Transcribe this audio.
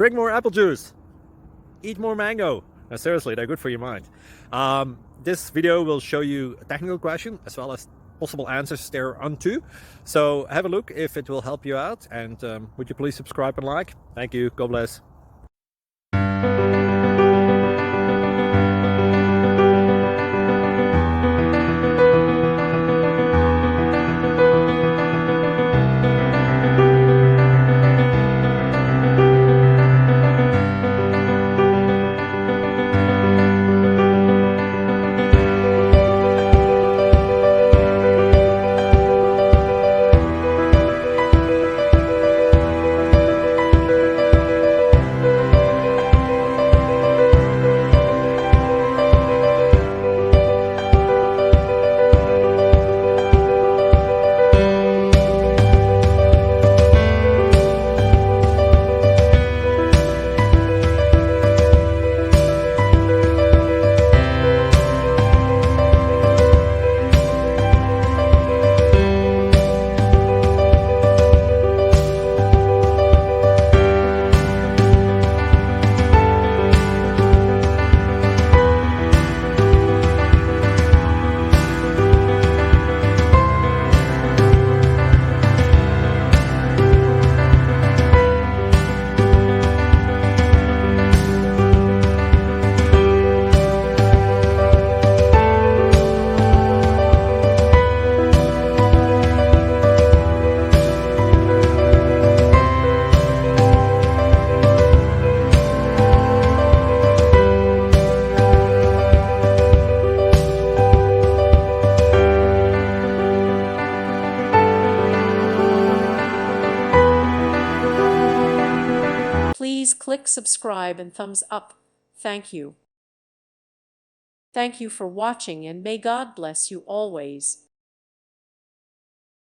drink more apple juice, eat more mango. No, seriously, they're good for your mind. This video will show you a technical question as well as possible answers thereunto. So have a look if it will help you out, and would you please subscribe and like? Thank you. God bless. Please click subscribe and thumbs up. Thank you. Thank you for watching, and may God bless you always.